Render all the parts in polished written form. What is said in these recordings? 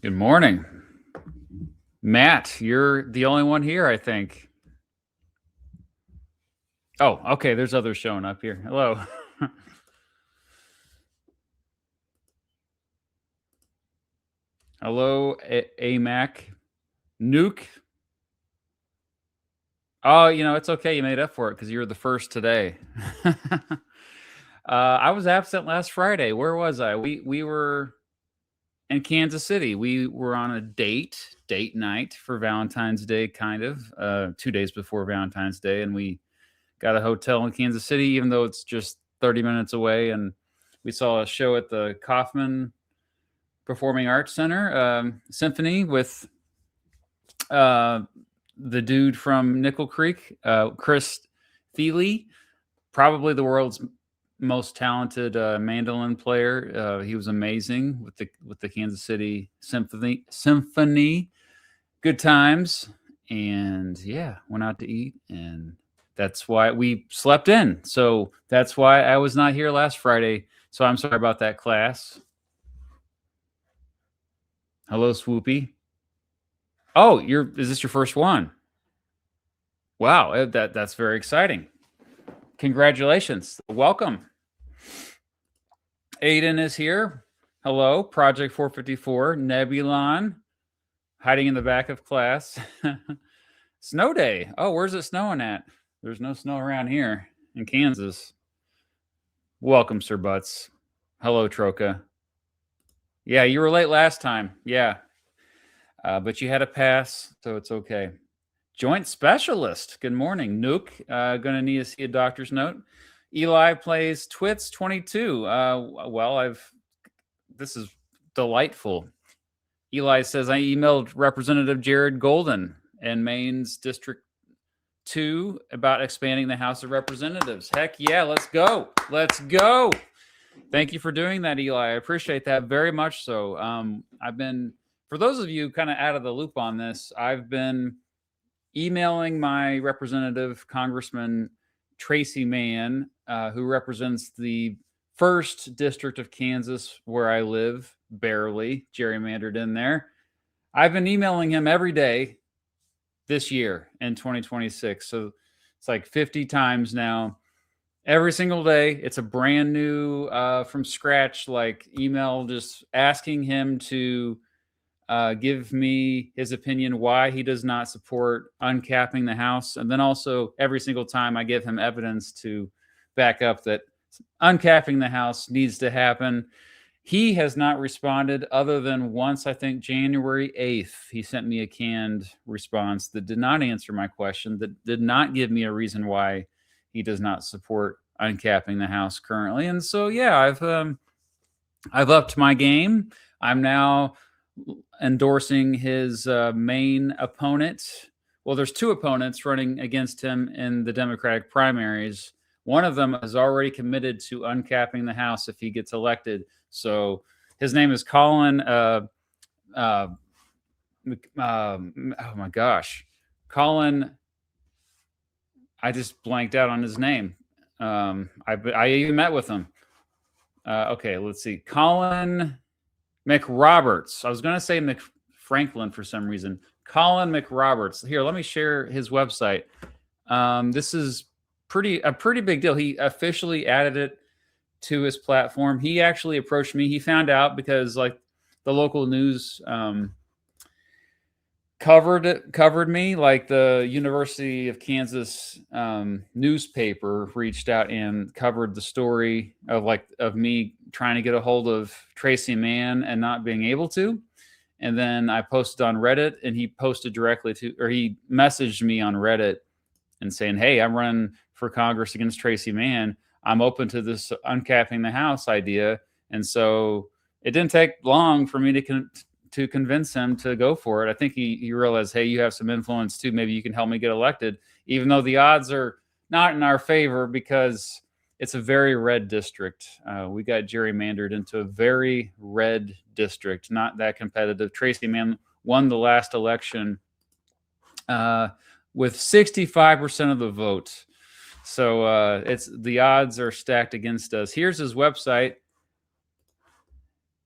Good morning. Matt, you're the only one here, I think. Oh, okay. There's others showing up here. Hello. Hello, AMAC. Nuke. Oh, it's okay. You made up for it because you were the first today. I was absent last Friday. Where was I? We were in Kansas City. We were on a date night for Valentine's Day, kind of 2 days before Valentine's Day, and we got a hotel in Kansas City, even though it's just 30 minutes away. And we saw a show at the Kaufman Performing Arts Center symphony with the dude from Nickel Creek, Chris Thiele, probably the world's most talented mandolin player. He was amazing with the Kansas City Symphony. Good times, and yeah, went out to eat, and that's why we slept in. So that's why I was not here last Friday. So I'm sorry about that, class. Hello, Swoopy. Oh, is this your first one? Wow, that's very exciting. Congratulations. Welcome. Aiden is here. Hello, Project 454, Nebulon, hiding in the back of class. Snow day. Oh, where's it snowing at? There's no snow around here in Kansas. Welcome, Sir Butts. Hello, Troca. Yeah, you were late last time. Yeah. But you had a pass, so it's okay. Joint specialist. Good morning. Nuke. Gonna need to see a doctor's note. Eli plays Twits 22. This is delightful. Eli says, I emailed Representative Jared Golden in Maine's District 2 about expanding the House of Representatives. Heck yeah, let's go. Let's go. Thank you for doing that, Eli. I appreciate that very much so. For those of you kind of out of the loop on this, I've been emailing my representative, Congressman Tracy Mann, who represents the 1st District of Kansas where I live, barely gerrymandered in there. I've been emailing him every day this year in 2026. So it's like 50 times now. Every single day, it's a brand new from scratch email just asking him to give me his opinion why he does not support uncapping the House. And then also every single time I give him evidence to back up that uncapping the House needs to happen. He has not responded other than once, I think January 8th, he sent me a canned response that did not answer my question, that did not give me a reason why he does not support uncapping the House currently. And so, yeah, I've upped my game. I'm now endorsing his main opponent. Well, there's 2 opponents running against him in the Democratic primaries. One of them is already committed to uncapping the House if he gets elected. So his name is Colin. Oh my gosh, Colin. I just blanked out on his name. I even met with him. Okay, let's see. Colin McRoberts. I was going to say McFranklin for some reason. Colin McRoberts. Here, let me share his website. This is a pretty big deal. He officially added it to his platform. He actually approached me. He found out because the local news covered me. The University of Kansas newspaper reached out and covered the story of me trying to get a hold of Tracy Mann and not being able to. And then I posted on Reddit, and he posted he messaged me on Reddit and saying, hey, I'm running for Congress against Tracy Mann. I'm open to this uncapping the House idea. And so it didn't take long for me to convince him to go for it. I think he realized, hey, you have some influence too. Maybe you can help me get elected, even though the odds are not in our favor because it's a very red district. We got gerrymandered into a very red district, not that competitive. Tracy Mann won the last election with 65% of the vote. So it's the odds are stacked against us. Here's his website.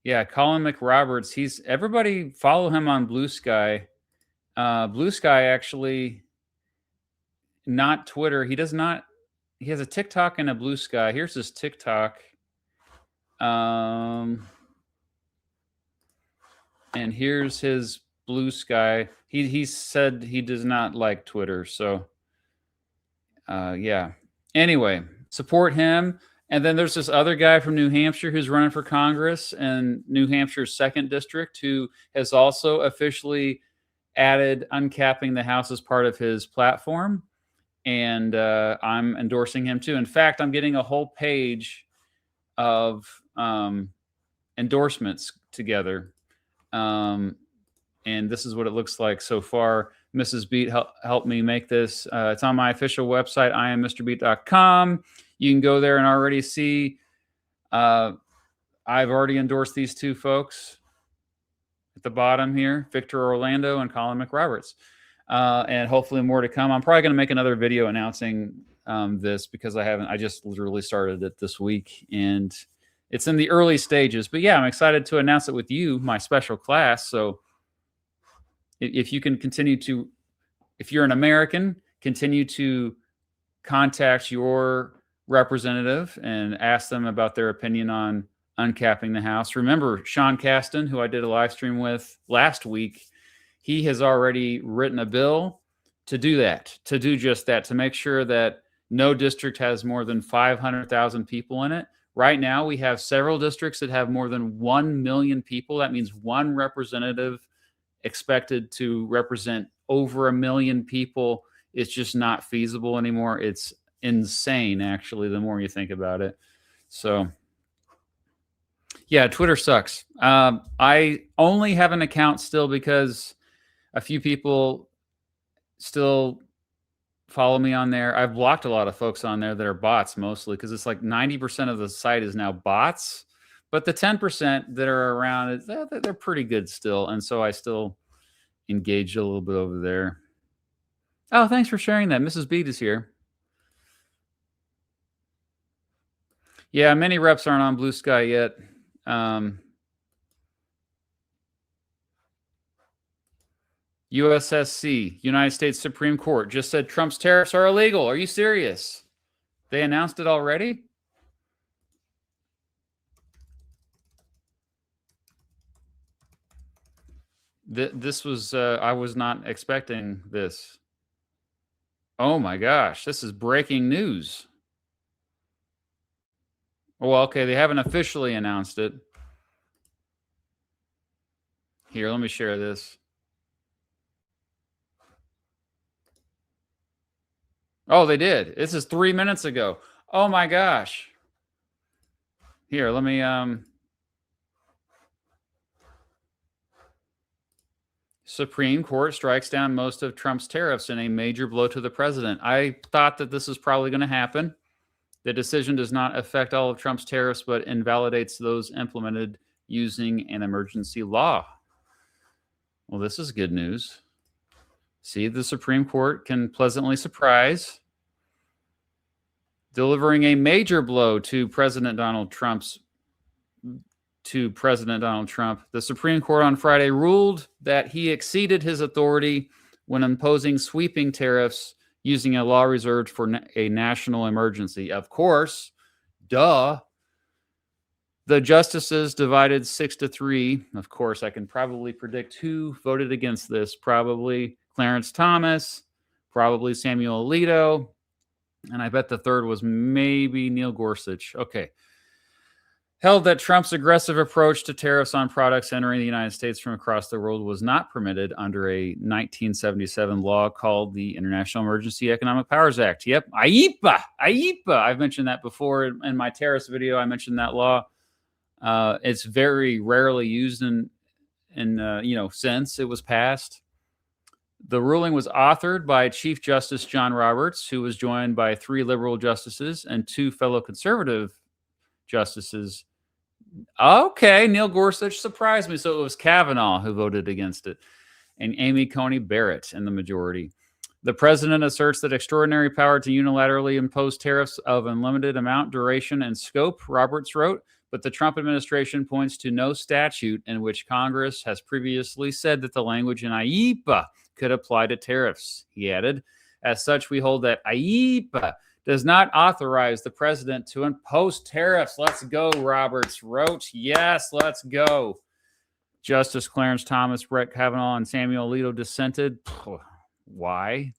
Yeah, Colin McRoberts. He's everybody follow him on Blue Sky. Blue Sky actually, not Twitter. He does not. He has a TikTok and a Blue Sky. Here's his TikTok. And here's his Blue Sky. He said he does not like Twitter. So yeah. Anyway, support him. And then there's this other guy from New Hampshire who's running for Congress in New Hampshire's 2nd district who has also officially added uncapping the House as part of his platform. And I'm endorsing him too. In fact, I'm getting a whole page of endorsements together. And this is what it looks like so far. Mrs. Beat helped me make this. It's on my official website, IamMrBeat.com. You can go there and already see. I've already endorsed these 2 folks at the bottom here, Victor Orlando and Colin McRoberts. And hopefully more to come. I'm probably going to make another video announcing this because I just literally started it this week and it's in the early stages. But yeah, I'm excited to announce it with you, my special class. So if you can continue to, if you're an American, continue to contact your representative and ask them about their opinion on uncapping the House. Remember, Sean Casten, who I did a live stream with last week, he has already written a bill to do that, to do just that, to make sure that no district has more than 500,000 people in it. Right now, we have several districts that have more than 1 million people. That means one representative expected to represent over 1 million people. It's just not feasible anymore. It's insane, actually, the more you think about it. So yeah, Twitter sucks. I only have an account still because a few people still follow me on there. I've blocked a lot of folks on there that are bots mostly because it's like 90% of the site is now bots. But the 10% that are around, they're pretty good still. And so I still engage a little bit over there. Oh, thanks for sharing that. Mrs. Beat is here. Yeah, many reps aren't on Blue Sky yet. USSC, United States Supreme Court, just said Trump's tariffs are illegal. Are you serious? They announced it already? This was, I was not expecting this. Oh my gosh, this is breaking news. Well, okay, they haven't officially announced it. Here, let me share this. Oh, they did. This is 3 minutes ago. Oh my gosh. Here, let me Supreme Court strikes down most of Trump's tariffs in a major blow to the president. I thought that this was probably going to happen. The decision does not affect all of Trump's tariffs, but invalidates those implemented using an emergency law. Well, this is good news. See, the Supreme Court can pleasantly surprise, delivering a major blow to President Donald Trump. The Supreme Court on Friday ruled that he exceeded his authority when imposing sweeping tariffs using a law reserved for a national emergency. Of course, duh. The justices divided 6-3. Of course, I can probably predict who voted against this. Probably Clarence Thomas, probably Samuel Alito, and I bet the third was maybe Neil Gorsuch. Okay. Held that Trump's aggressive approach to tariffs on products entering the United States from across the world was not permitted under a 1977 law called the International Emergency Economic Powers Act. Yep, IEPA. I've mentioned that before in my tariffs video. I mentioned that law. It's very rarely used since it was passed. The ruling was authored by Chief Justice John Roberts, who was joined by 3 liberal justices and 2 fellow conservative justices. Okay, Neil Gorsuch surprised me. So it was Kavanaugh who voted against it, and Amy Coney Barrett in the majority. The president asserts that extraordinary power to unilaterally impose tariffs of unlimited amount, duration, and scope, Roberts wrote, but the Trump administration points to no statute in which Congress has previously said that the language in IEEPA could apply to tariffs. He added, as such, we hold that IEEPA does not authorize the president to impose tariffs. Let's go, Roberts wrote. Yes, let's go. Justice Clarence Thomas, Brett Kavanaugh, and Samuel Alito dissented. Why?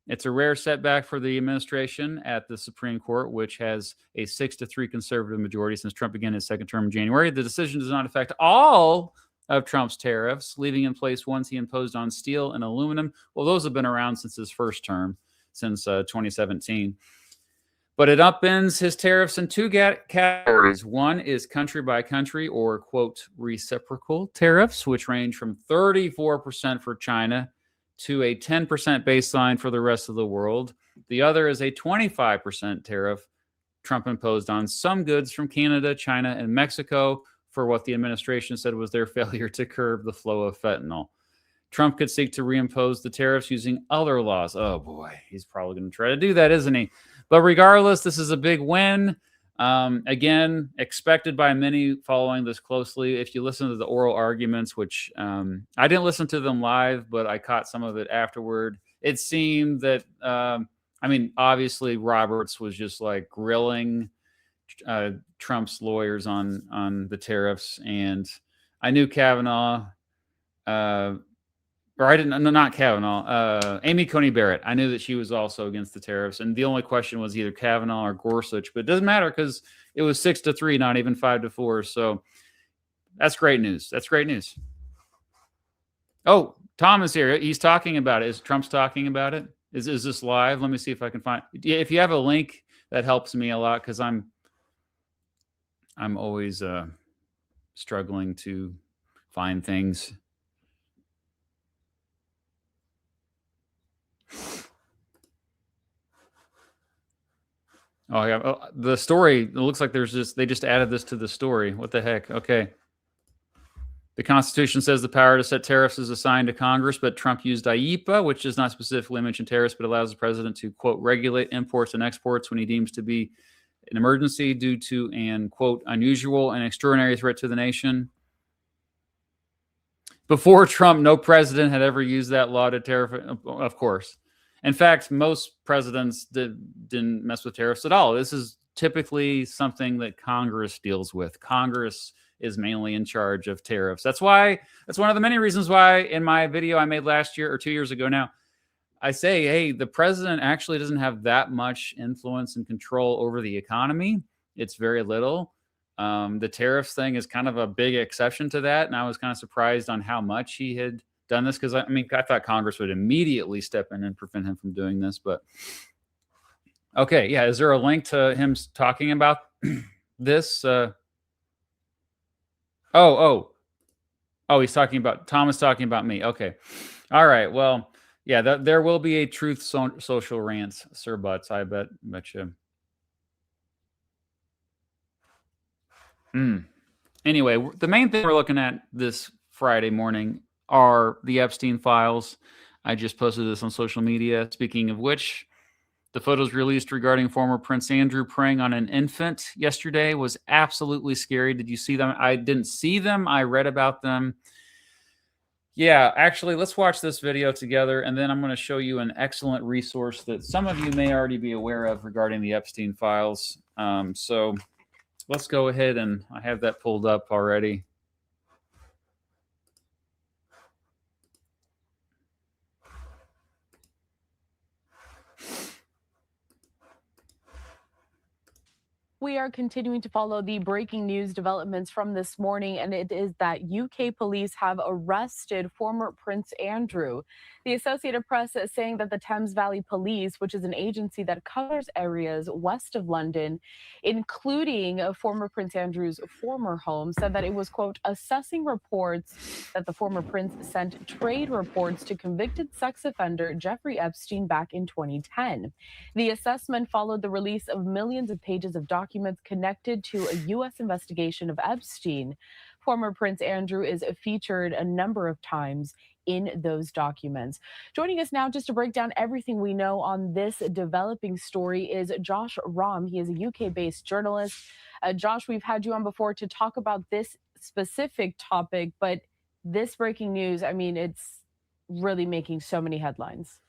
It's a rare setback for the administration at the Supreme Court, which has a 6-3 conservative majority since Trump began his second term in January. The decision does not affect all of Trump's tariffs, leaving in place ones he imposed on steel and aluminum. Well, those have been around since his first term, since 2017. But it upends his tariffs in two categories. One is country by country, or, quote, reciprocal tariffs, which range from 34% for China to a 10% baseline for the rest of the world. The other is a 25% tariff Trump imposed on some goods from Canada, China, and Mexico for what the administration said was their failure to curb the flow of fentanyl. Trump could seek to reimpose the tariffs using other laws. Oh boy, he's probably going to try to do that, isn't he? But regardless, this is a big win. Again, expected by many following this closely. If you listen to the oral arguments, which I didn't listen to them live, but I caught some of it afterward, it seemed that, obviously Roberts was just like grilling Trump's lawyers on the tariffs. And I knew Kavanaugh, not Kavanaugh, Amy Coney Barrett. I knew that she was also against the tariffs. And the only question was either Kavanaugh or Gorsuch, but it doesn't matter because it was 6-3, not even 5-4. So that's great news. That's great news. Oh, Tom is here. He's talking about it. Is Trump's talking about it? Is this live? Let me see if I can find. If you have a link, that helps me a lot because I'm always struggling to find things. Oh yeah, the story. It looks like they just added this to the story. What the heck? Okay. The Constitution says the power to set tariffs is assigned to Congress, but Trump used IEEPA, which does not specifically mention tariffs, but allows the president to, quote, regulate imports and exports when he deems to be an emergency due to an, quote, unusual and extraordinary threat to the nation. Before Trump, no president had ever used that law to tariff, of course. In fact, most presidents didn't mess with tariffs at all. This is typically something that Congress deals with. Congress is mainly in charge of tariffs. That's one of the many reasons why in my video I made last year or 2 years ago now, I say, hey, the president actually doesn't have that much influence and control over the economy. It's very little. The tariffs thing is kind of a big exception to that. And I was kind of surprised on how much he had done this because I thought Congress would immediately step in and prevent him from doing this. But okay, yeah, is there a link to him talking about this? He's talking about Thomas talking about me. Okay, all right. Well, yeah, there will be a truth social rant, Sir Butts. I bet you. Anyway, the main thing we're looking at this Friday morning are the Epstein files. I just posted this on social media. Speaking of which, the photos released regarding former Prince Andrew preying on an infant yesterday was absolutely scary. Did you see them? I didn't see them. I read about them. Yeah, actually, let's watch this video together, and then I'm going to show you an excellent resource that some of you may already be aware of regarding the Epstein files. So let's go ahead, and I have that pulled up already. We are continuing to follow the breaking news developments from this morning, and it is that UK police have arrested former Prince Andrew. The Associated Press is saying that the Thames Valley Police, which is an agency that covers areas west of London, including former Prince Andrew's former home, said that it was, quote, assessing reports that the former prince sent trade reports to convicted sex offender Jeffrey Epstein back in 2010. The assessment followed the release of millions of pages of documents connected to a U.S. investigation of Epstein. Former Prince Andrew is featured a number of times in those documents. Joining us now just to break down everything we know on this developing story is Josh Rom. He is a UK-based journalist. Josh, we've had you on before to talk about this specific topic, but this breaking news, I mean, it's really making so many headlines.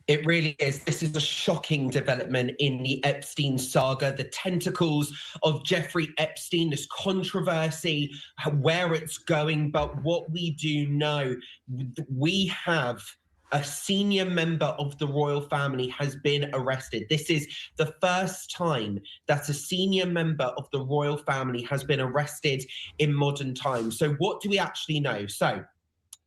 It really is. This is a shocking development in the Epstein saga, the tentacles of Jeffrey Epstein, this controversy, where it's going. But what we do know, we have a senior member of the royal family has been arrested. This is the first time that a senior member of the royal family has been arrested in modern times. So what do we actually know? So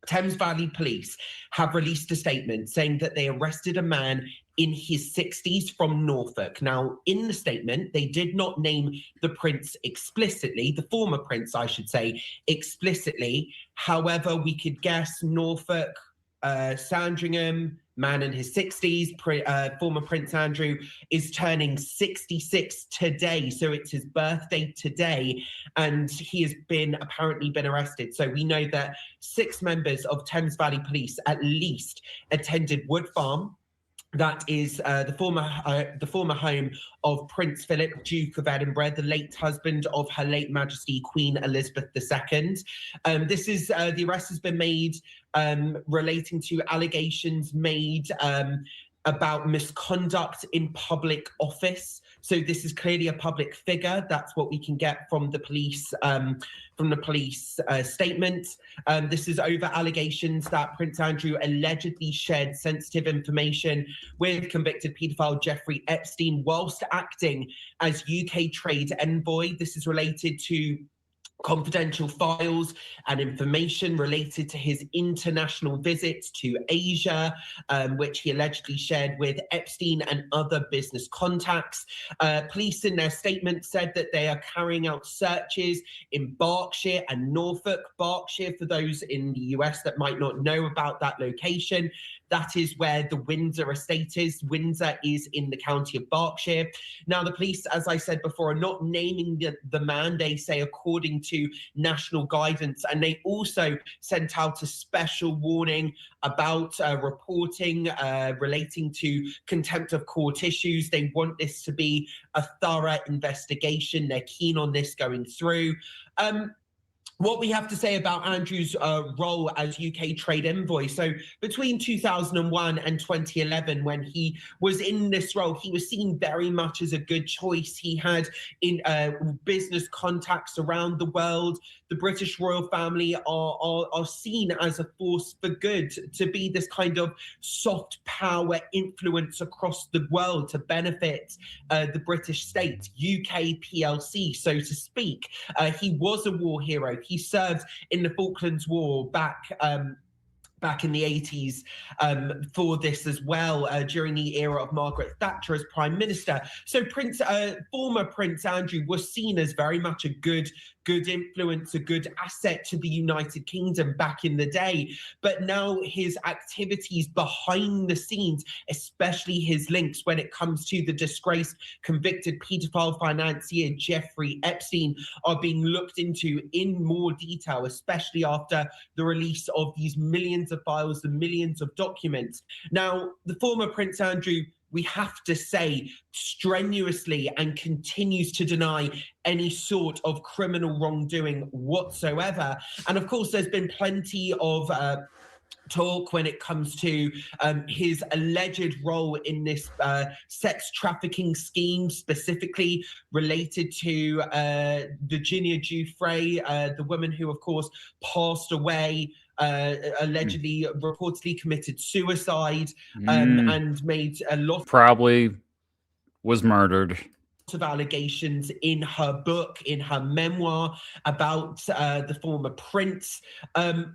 Thames Valley Police have released a statement saying that they arrested a man in his 60s from Norfolk. Now, in the statement, they did not name the prince explicitly, the former prince, I should say, explicitly. However, we could guess Norfolk, Sandringham, man in his 60s, former Prince Andrew, is turning 66 today. So it's his birthday today, and he has apparently been arrested. So we know that 6 members of Thames Valley Police at least attended Wood Farm. That is the former home of Prince Philip, Duke of Edinburgh, the late husband of Her late Majesty Queen Elizabeth II. The arrest has been made relating to allegations made about misconduct in public office. So this is clearly a public figure. That's what we can get from the police statement. This is over allegations that Prince Andrew allegedly shared sensitive information with convicted paedophile Jeffrey Epstein whilst acting as UK trade envoy. This is related to confidential files and information related to his international visits to Asia, which he allegedly shared with Epstein and other business contacts. Police in their statement said that they are carrying out searches in Berkshire and Norfolk. Berkshire, for those in the US that might not know about that location, that is where the Windsor estate is. Windsor is in the county of Berkshire. Now, the police, as I said before, are not naming the man. They say according to national guidance, and they also sent out a special warning about reporting relating to contempt of court issues. They want this to be a thorough investigation. They're keen on this going through. What we have to say about Andrew's role as UK trade envoy. So between 2001 and 2011, when he was in this role, he was seen very much as a good choice. He had business contacts around the world. The British royal family are seen as a force for good, to be this kind of soft power influence across the world to benefit the British state, UK PLC, so to speak. He was a war hero. He served in the Falklands War back in the 80s for this as well, during the era of Margaret Thatcher as Prime Minister. So former Prince Andrew was seen as very much a good influence, a good asset to the United Kingdom back in the day. But now his activities behind the scenes, especially his links when it comes to the disgraced convicted paedophile financier Jeffrey Epstein, are being looked into in more detail, especially after the release of these millions of files and millions of documents. Now, the former Prince Andrew, we have to say, strenuously and continues to deny any sort of criminal wrongdoing whatsoever. And of course, there's been plenty of talk when it comes to his alleged role in this sex trafficking scheme, specifically related to Virginia Giuffre, the woman who, of course, passed away, allegedly, reportedly committed suicide, and made a lot. Probably was murdered. Of allegations in her book, in her memoir about the former prince.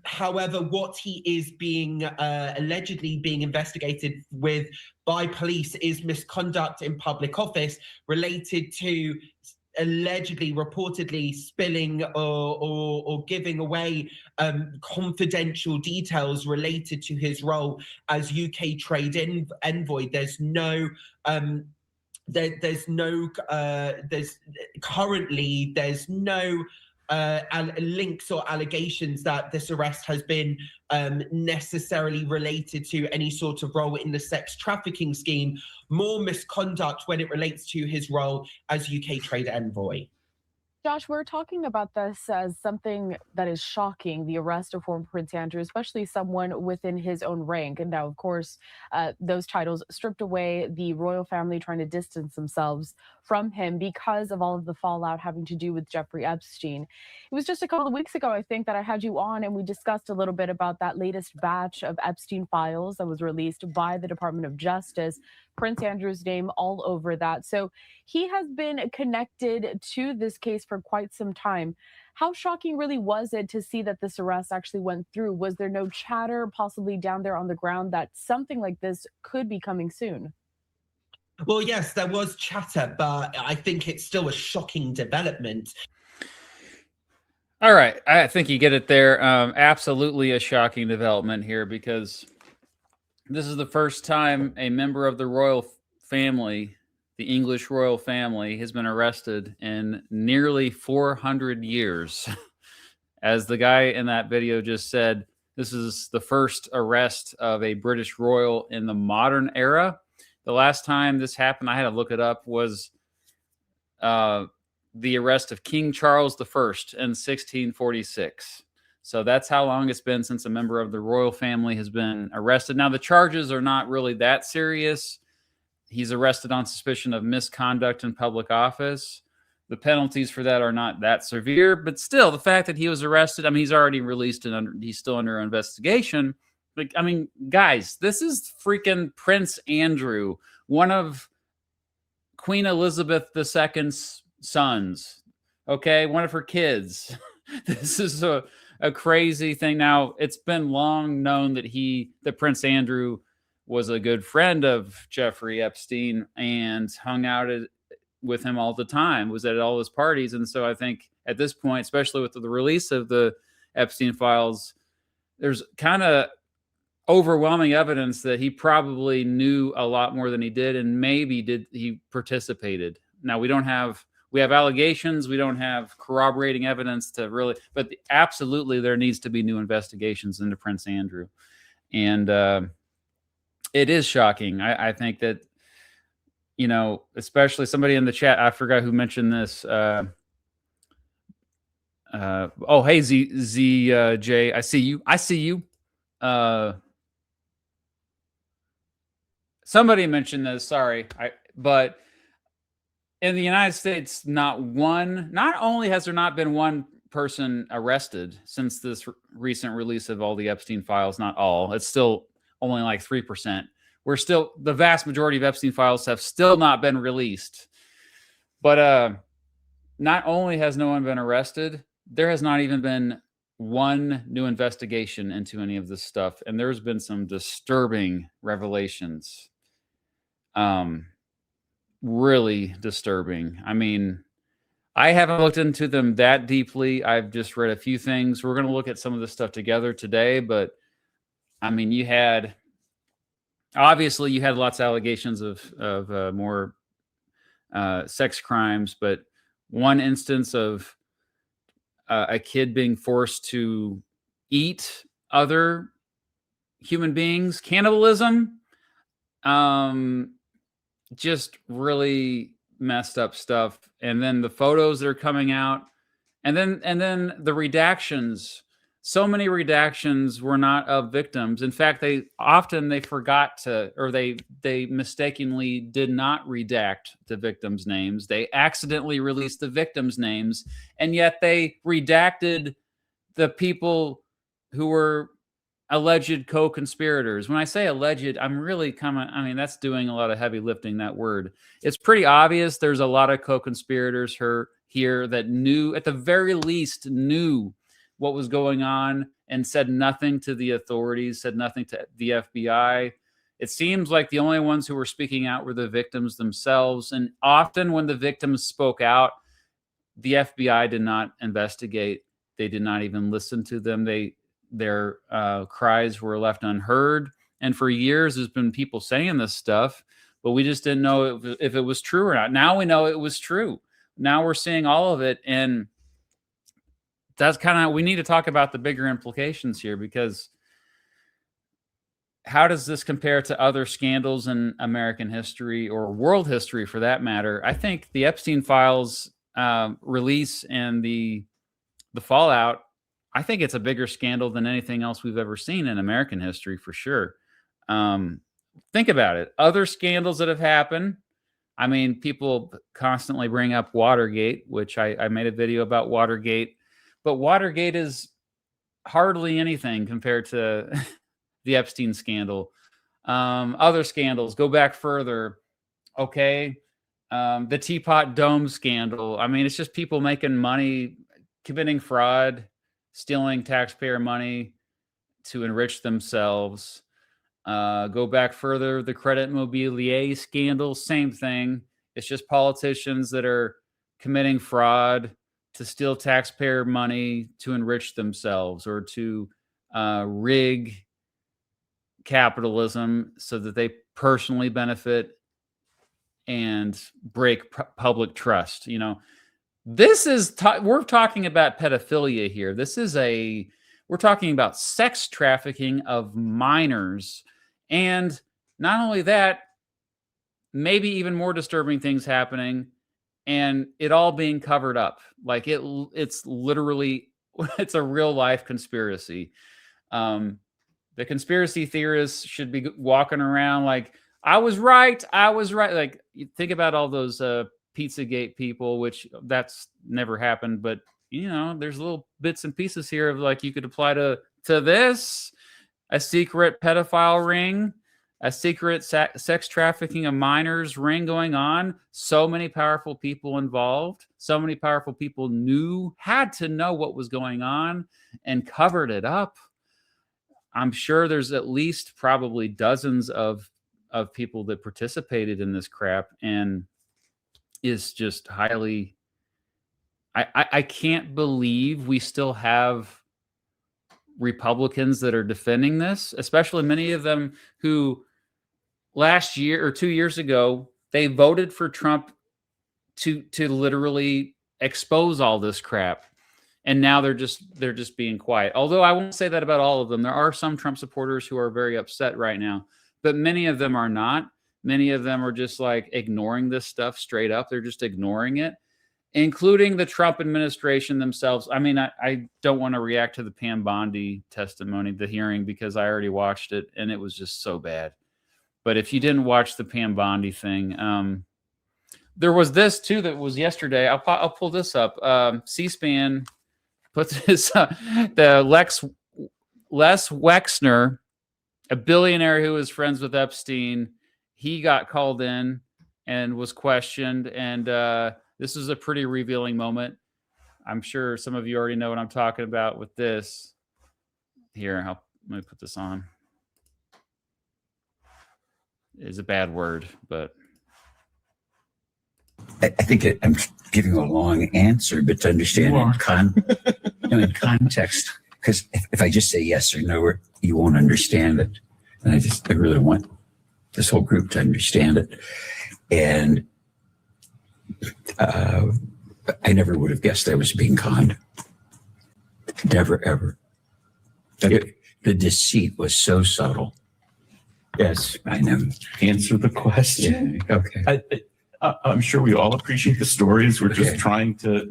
However, what he is being allegedly being investigated with by police is misconduct in public office related to allegedly, reportedly spilling or giving away confidential details related to his role as UK trade envoy. There's currently no links or allegations that this arrest has been necessarily related to any sort of role in the sex trafficking scheme, more misconduct when it relates to his role as UK trade envoy. Josh, we're talking about this as something that is shocking, the arrest of former Prince Andrew, especially someone within his own rank. And now, of course, those titles stripped away, the royal family trying to distance themselves from him because of all of the fallout having to do with Jeffrey Epstein. It was just a couple of weeks ago, I think, that I had you on and we discussed a little bit about that latest batch of Epstein files that was released by the Department of Justice. Prince Andrew's name all over that. So he has been connected to this case for quite some time. How shocking really was it to see that this arrest actually went through? Was there no chatter possibly down there on the ground that something like this could be coming soon? Well, yes, there was chatter, but I think it's still a shocking development. All right, I think you get it there. Absolutely a shocking development here because this is the first time a member of the royal family, the English royal family, has been arrested in nearly 400 years. As the guy in that video just said, this is the first arrest of a British royal in the modern era. The last time this happened, I had to look it up, was the arrest of King Charles I in 1646. So that's how long it's been since a member of the royal family has been arrested. Now, the charges are not really that serious. He's arrested on suspicion of misconduct in public office. The penalties for that are not that severe, but still, the fact that he was arrested, I mean, he's already released and he's still under investigation. But I mean, guys, this is freaking Prince Andrew, one of Queen Elizabeth II's sons. Okay, one of her kids. This is a crazy thing. Now, it's been long known that Prince Andrew was a good friend of Jeffrey Epstein and hung out with him all the time, was at all his parties. And so I think at this point, especially with the release of the Epstein files, there's kind of overwhelming evidence that he probably knew a lot more than he did, and maybe he participated. Now, we have allegations, we don't have corroborating evidence to really, but absolutely there needs to be new investigations into Prince Andrew. And it is shocking. I think that, you know, especially somebody in the chat, I forgot who mentioned this. Oh, hey, ZJ, I see you. Somebody mentioned this, sorry. But in the United States, not only has there not been one person arrested since this recent release of all the Epstein files, not all, it's still only like 3%. The vast majority of Epstein files have still not been released. But not only has no one been arrested, there has not even been one new investigation into any of this stuff. And there's been some disturbing revelations. Really disturbing. I mean, I haven't looked into them that deeply. I've just read a few things. We're going to look at some of this stuff together today, but I mean, obviously you had lots of allegations of more sex crimes, but one instance of a kid being forced to eat other human beings, cannibalism, just really messed up stuff. And then the photos that are coming out, and then the redactions. So many redactions were not of victims. In fact, they forgot to, or they mistakenly did not redact the victims' names. They accidentally released the victims' names, and yet they redacted the people who were alleged co-conspirators. When I say alleged, I'm really that's doing a lot of heavy lifting, that word. It's pretty obvious there's a lot of co-conspirators here that knew, at the very least, knew what was going on and said nothing to the authorities, said nothing to the FBI. It seems like the only ones who were speaking out were the victims themselves. And often when the victims spoke out, the FBI did not investigate. They did not even listen to them. Their cries were left unheard. And for years, there's been people saying this stuff, but we just didn't know if it was true or not. Now we know it was true. Now we're seeing all of it. And that's kind of, we need to talk about the bigger implications here, because how does this compare to other scandals in American history or world history for that matter? I think the Epstein files release and the fallout, I think it's a bigger scandal than anything else we've ever seen in American history for sure. Think about it. Other scandals that have happened. I mean, people constantly bring up Watergate, which I made a video about Watergate, but Watergate is hardly anything compared to the Epstein scandal. Other scandals go back further. Okay. The Teapot Dome scandal. I mean, it's just people making money, committing fraud, stealing taxpayer money to enrich themselves. Go back further, the Credit Mobilier scandal, same thing. It's just politicians that are committing fraud to steal taxpayer money to enrich themselves, or to rig capitalism so that they personally benefit and break public trust. You know, this is we're talking about pedophilia here. We're talking about sex trafficking of minors. And not only that, maybe even more disturbing things happening, and it all being covered up. Like it's literally, it's a real life conspiracy. The conspiracy theorists should be walking around like, I was right. Like, you think about all those Pizzagate people, which that's never happened, but you know, there's little bits and pieces here of like, you could apply to this, a secret pedophile ring, a secret sex trafficking of minors ring going on. So many powerful people involved. So many powerful people had to know what was going on and covered it up. I'm sure there's at least probably dozens of people that participated in this crap, and is just highly, I can't believe we still have Republicans that are defending this, especially many of them who last year or 2 years ago, they voted for Trump to literally expose all this crap. And now they're just being quiet. Although I won't say that about all of them. There are some Trump supporters who are very upset right now, but many of them are not. Many of them are just like ignoring this stuff straight up. They're just ignoring it, including the Trump administration themselves. I mean, I don't want to react to the Pam Bondi testimony, the hearing, because I already watched it and it was just so bad. But if you didn't watch the Pam Bondi thing, there was this too that was yesterday. I'll pull this up. C-SPAN put this the Les Wexner, a billionaire who was friends with Epstein. He got called in and was questioned, and this is a pretty revealing moment. I'm sure some of you already know what I'm talking about with this. Here, let me put this on. It's a bad word, but I think I'm giving a long answer, but to understand in context, because if I just say yes or no, you won't understand it. And I really want this whole group to understand it. And I never would have guessed I was being conned. Never, ever. The deceit was so subtle. Yes, I know. Answer the question. Yeah, okay. I'm sure we all appreciate the stories. We're just Okay. trying to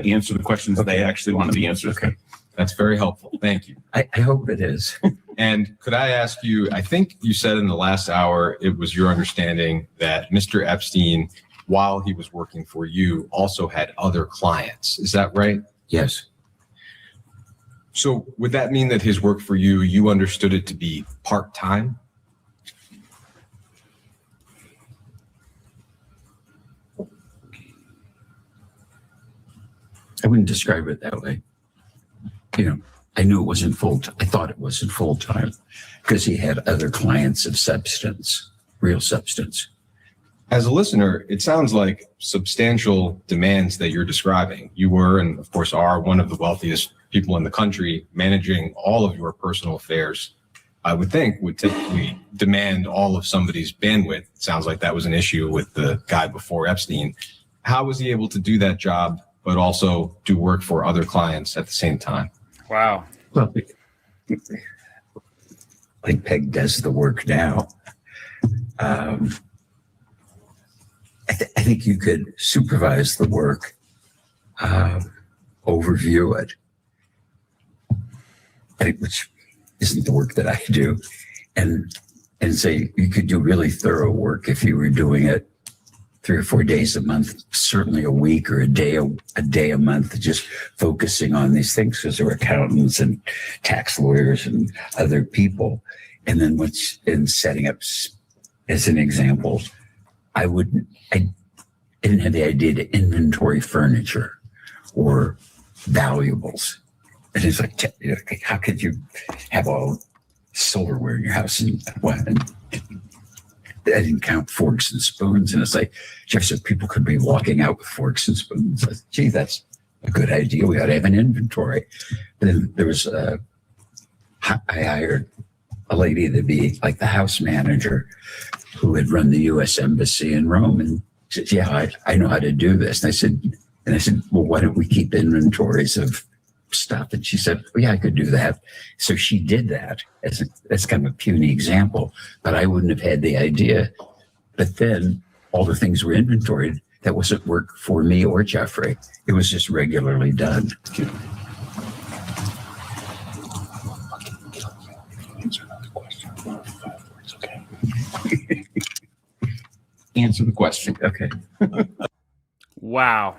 answer the questions they actually want to be answered. Okay. That's very helpful. Thank you. I hope it is. And could I ask you, I think you said in the last hour, it was your understanding that Mr. Epstein, while he was working for you, also had other clients. Is that right? Yes. So would that mean that his work for you, you understood it to be part-time? I wouldn't describe it that way. You know, I knew it wasn't I thought it wasn't full time because he had other clients of substance, real substance. As a listener, it sounds like substantial demands that you're describing. You were, and of course are, one of the wealthiest people in the country, managing all of your personal affairs. I would think would typically demand all of somebody's bandwidth. It sounds like that was an issue with the guy before Epstein. How was he able to do that job but also do work for other clients at the same time. Wow. Well, like Peg does the work now. I think you could supervise the work, overview it, which isn't the work that I do, and say you could do really thorough work if you were doing it 3 or 4 days a month, certainly a week or a day a month, just focusing on these things because there are accountants and tax lawyers and other people. And then in setting up, as an example, I didn't have the idea to inventory furniture or valuables. And it's like, how could you have all silverware in your house and what? And I didn't count forks and spoons. And it's like, Jeff said, people could be walking out with forks and spoons. I said, gee, that's a good idea. We ought to have an inventory. But then there was I hired a lady to be like the house manager who had run the U.S. Embassy in Rome. And she said, yeah, I know how to do this. And I said, well, why don't we keep inventories of stuff? And she said, well, yeah, I could do that. So she did that as kind of a puny example, but I wouldn't have had the idea. But then all the things were inventoried. That wasn't work for me or Jeffrey. It was just regularly done. Answer the question. Okay. Wow.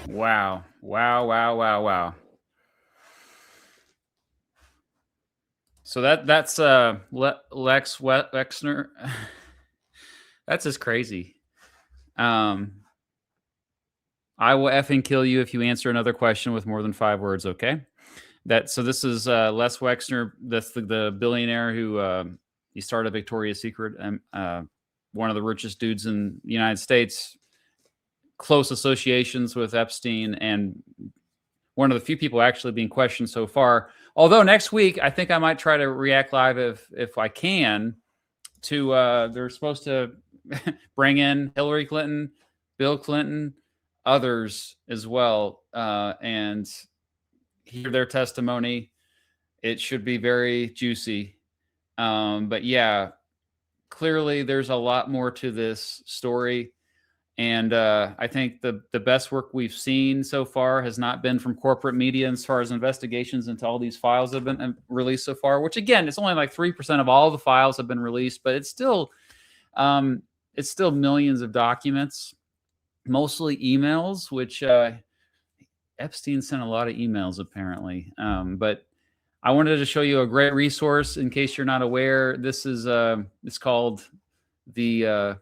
Wow. Wow. Wow. Wow. Wow. So that's Lex Wexner. That's just crazy. I will effing kill you if you answer another question with more than 5 words, okay? So this is Les Wexner, that's the billionaire who he started Victoria's Secret, one of the richest dudes in the United States, close associations with Epstein, and one of the few people actually being questioned so far. Although next week, I think I might try to react live if I can to, they're supposed to bring in Hillary Clinton, Bill Clinton, others as well, and hear their testimony. It should be very juicy. But yeah, clearly there's a lot more to this story. And I think the best work we've seen so far has not been from corporate media as far as investigations into all these files have been released so far, which again, it's only like 3% of all the files have been released, but it's still millions of documents, mostly emails, which Epstein sent a lot of emails apparently. But I wanted to show you a great resource in case you're not aware. This is it's called the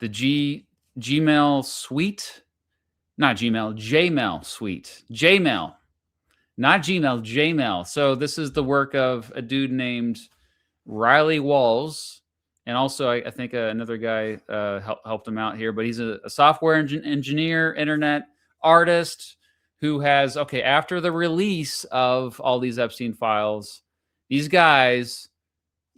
Gmail suite, not Gmail, Jmail suite, Jmail, not Gmail, Jmail. So this is the work of a dude named Riley Walls. And also I think another guy helped him out here, but he's a software engineer, internet artist who has, after the release of all these Epstein files, these guys,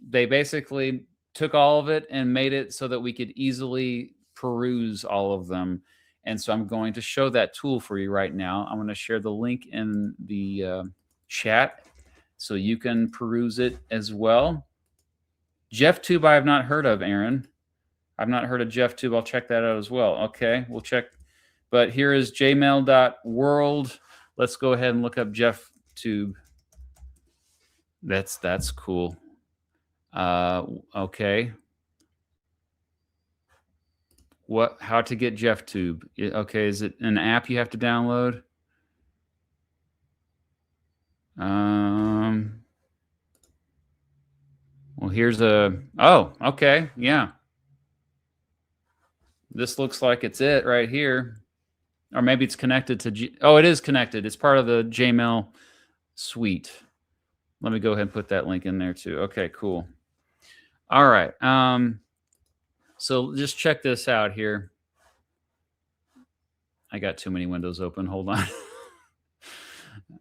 they basically took all of it and made it so that we could easily peruse all of them. And so I'm going to show that tool for you right now. I'm going to share the link in the chat so you can peruse it as well. JeffTube I have not heard of, Aaron. I've not heard of JeffTube. I'll check that out as well. Okay, we'll check. But here is jmail.world. Let's go ahead and look up JeffTube. That's cool. Okay. How to get JeffTube? Okay, is it an app you have to download? Well, here's okay, yeah. This looks like it's it right here. Or maybe it's connected to it is connected. It's part of the Jmail suite. Let me go ahead and put that link in there too. Okay, cool. All right. So just check this out here. I got too many windows open. Hold on.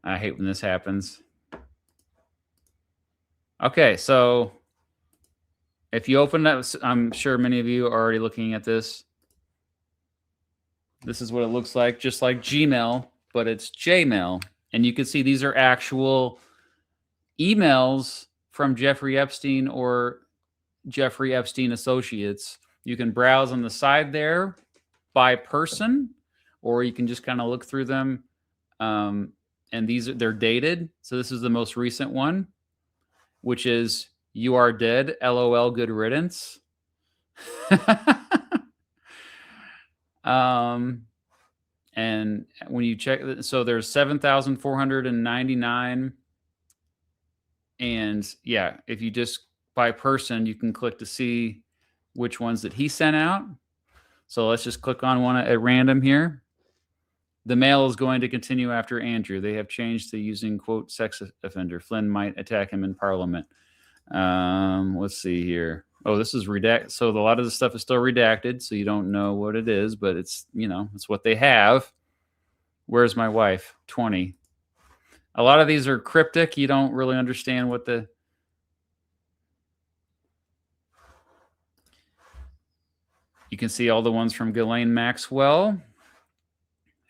I hate when this happens. Okay, so if you open that, I'm sure many of you are already looking at this. This is what it looks like, just like Gmail, but it's Jmail. And you can see these are actual emails from Jeffrey Epstein or Jeffrey Epstein Associates. You can browse on the side there by person, or you can just kind of look through them. And they're dated. So this is the most recent one, which is "You are dead, LOL, good riddance." And when you check, so there's 7,499. And yeah, if you just by person, you can click to see which ones that he sent out. So let's just click on one at random here. The mail is going to continue after Andrew. They have changed to using, quote, sex offender. Flynn might attack him in Parliament. Let's see here. Oh, this is redacted. So a lot of the stuff is still redacted, so you don't know what it is, but it's, it's what they have. Where's my wife? 20. A lot of these are cryptic. You don't really understand what the... You can see all the ones from Ghislaine Maxwell,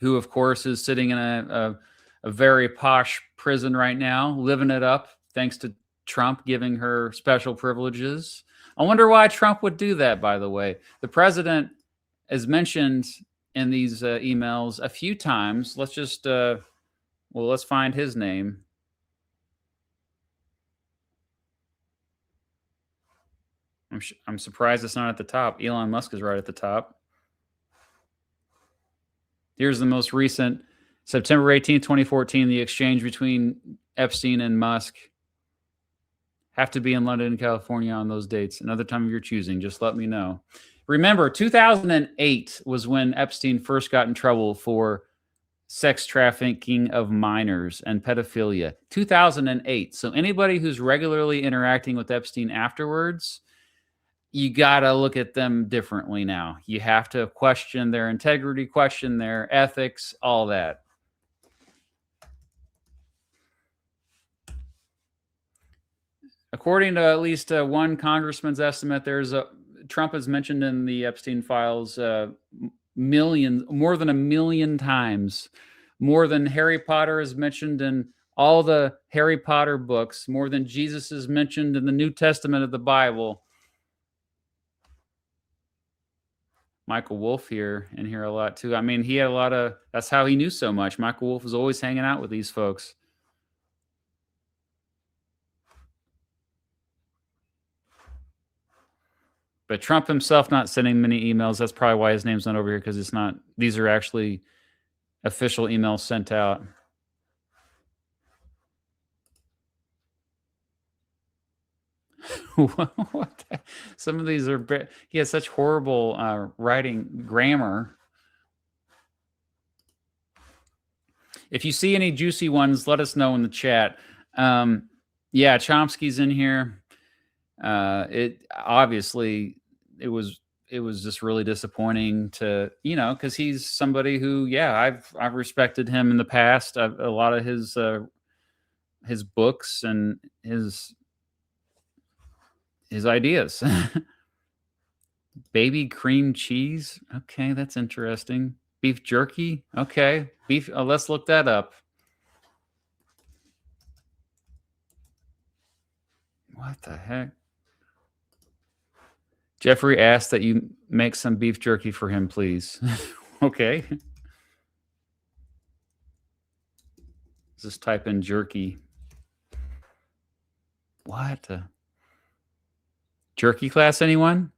who, of course, is sitting in a very posh prison right now, living it up, thanks to Trump giving her special privileges. I wonder why Trump would do that, by the way. The president is mentioned in these emails a few times. Let's just, let's find his name. I'm surprised it's not at the top. Elon Musk is right at the top. Here's the most recent, September 18, 2014, the exchange between Epstein and Musk. Have to be in London, California on those dates. Another time of your choosing. Just let me know. Remember, 2008 was when Epstein first got in trouble for sex trafficking of minors and pedophilia. 2008. So anybody who's regularly interacting with Epstein afterwards, you got to look at them differently now. You have to question their integrity, question their ethics, all that. According to at least one congressman's estimate, Trump is mentioned in the Epstein files more than 1 million times. More than Harry Potter is mentioned in all the Harry Potter books. More than Jesus is mentioned in the New Testament of the Bible. Michael Wolff in here a lot too. I mean, he had a lot of, that's how he knew so much. Michael Wolff was always hanging out with these folks. But Trump himself not sending many emails. That's probably why his name's not over here, because it's not, these are actually official emails sent out. What some of these are, he has such horrible writing grammar. If you see any juicy ones, let us know in the chat. Yeah, Chomsky's in here. It obviously it was just really disappointing to, because he's somebody who, yeah, I've respected him in the past. A lot of his books and his ideas. Baby cream cheese. Okay, that's interesting. Beef jerky. Okay, beef. Let's look that up. What the heck? Jeffrey asked that you make some beef jerky for him, please. Okay. Just type in jerky. What? Jerky class, anyone?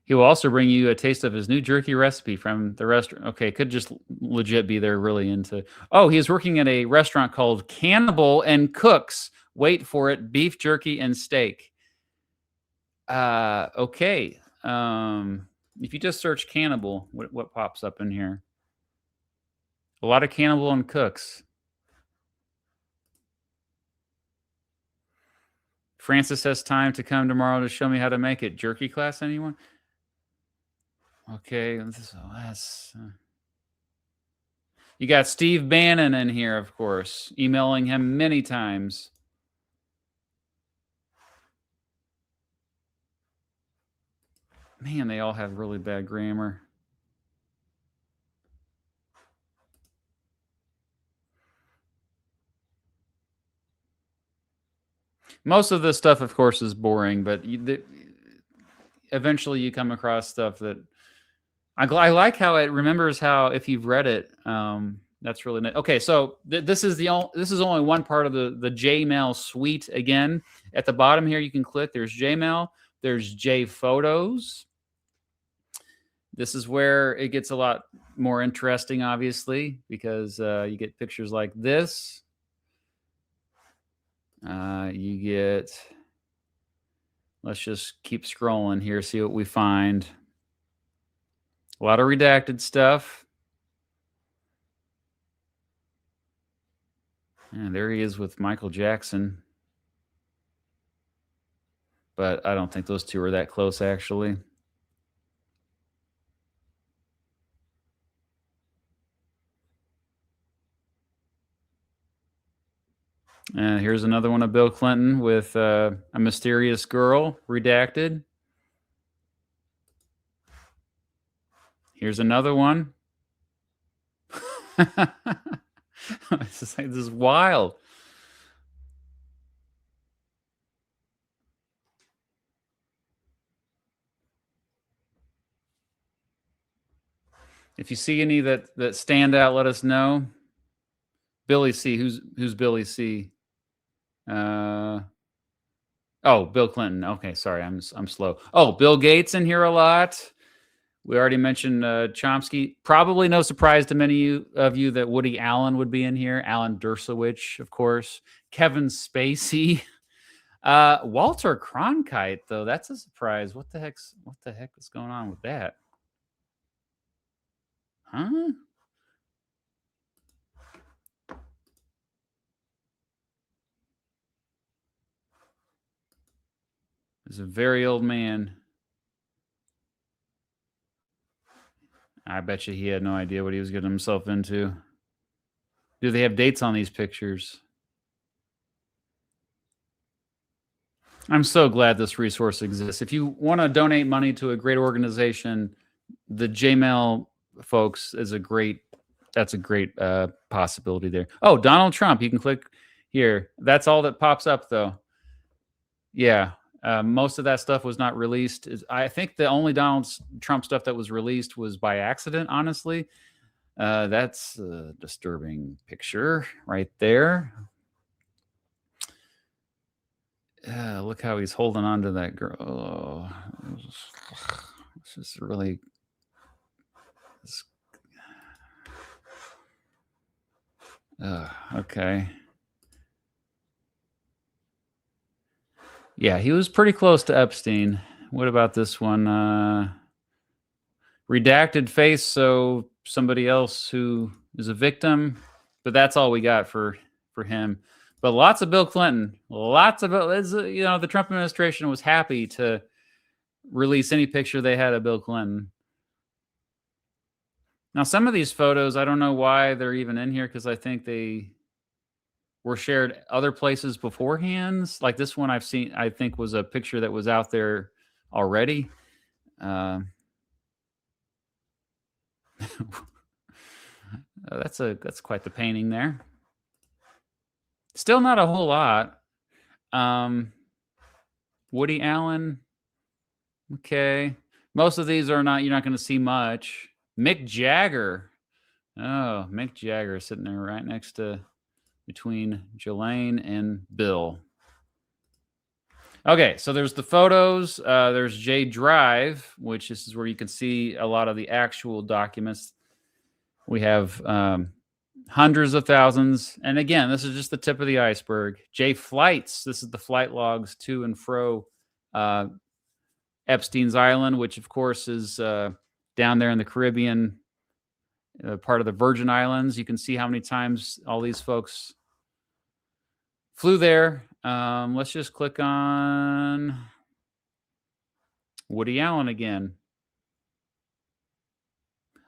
He will also bring you a taste of his new jerky recipe from the restaurant. Okay, could just legit be they're really into. Oh, he is working at a restaurant called Cannibal and Cooks. Wait for it, beef jerky and steak. Okay. If you just search Cannibal, what pops up in here? A lot of Cannibal and Cooks. Francis has time to come tomorrow to show me how to make it. Jerky class, anyone? Okay, you got Steve Bannon in here, of course, emailing him many times. Man, they all have really bad grammar. Most of this stuff, of course, is boring, but eventually you come across stuff that I like how it remembers how if you've read it. That's really nice. Okay, so this is only one part of the Jmail suite. Again, at the bottom here, you can click. There's Jmail. There's J Photos. This is where it gets a lot more interesting, obviously, because you get pictures like this. You get. Let's just keep scrolling here, see what we find. A lot of redacted stuff. And there he is with Michael Jackson. But I don't think those two are that close, actually. And here's another one of Bill Clinton with a mysterious girl, redacted. Here's another one. This is wild. If you see any that stand out, let us know. Billy C. Who's Billy C? Oh, Bill Clinton. Okay, sorry, I'm slow. Oh, Bill Gates in here a lot. We already mentioned Chomsky. Probably no surprise to many of you that Woody Allen would be in here. Alan Dershowitz, of course. Kevin Spacey. Walter Cronkite, though, that's a surprise. What the heck is going on with that? Huh? He's a very old man. I bet you he had no idea what he was getting himself into. Do they have dates on these pictures? I'm so glad this resource exists. If you want to donate money to a great organization, the Jmail folks is a great possibility there. Oh, Donald Trump. You can click here. That's all that pops up, though. Yeah. Most of that stuff was not released. I think the only Donald Trump stuff that was released was by accident, honestly. That's a disturbing picture right there. Look how he's holding on to that girl. Oh, this is really... okay. Yeah, he was pretty close to Epstein. What about this one? Redacted face, so somebody else who is a victim. But that's all we got for him. But lots of Bill Clinton. Lots of it. You know, the Trump administration was happy to release any picture they had of Bill Clinton. Now, some of these photos, I don't know why they're even in here, because I think they were shared other places beforehand. Like this one I've seen, I think was a picture that was out there already. That's quite the painting there. Still not a whole lot. Woody Allen. Okay. Most of these you're not going to see much. Mick Jagger. Oh, Mick Jagger sitting there right next to between Jelaine and Bill. Okay, so there's the photos. There's J Drive, which this is where you can see a lot of the actual documents. We have hundreds of thousands. And again, this is just the tip of the iceberg. J Flights. This is the flight logs to and fro Epstein's Island, which of course is down there in the Caribbean, part of the Virgin Islands. You can see how many times all these folks flew there. Let's just click on Woody Allen again.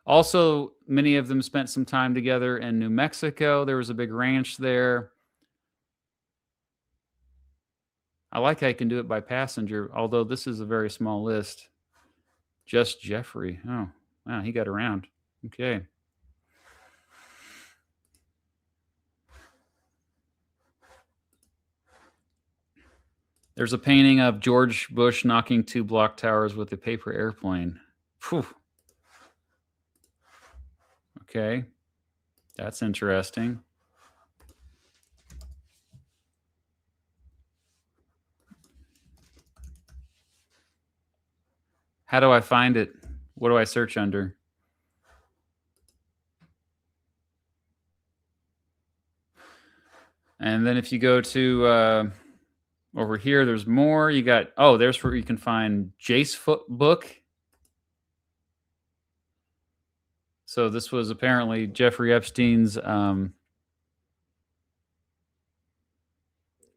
Also, many of them spent some time together in New Mexico. There was a big ranch there. I like how you can do it by passenger, although this is a very small list. Just Jeffrey. Oh, wow, he got around. Okay. There's a painting of George Bush knocking 2 block towers with a paper airplane. Phew. Okay. That's interesting. How do I find it? What do I search under? And then if you go to over here, there's more. You got, oh, there's where you can find Jace book. So this was apparently Jeffrey Epstein's,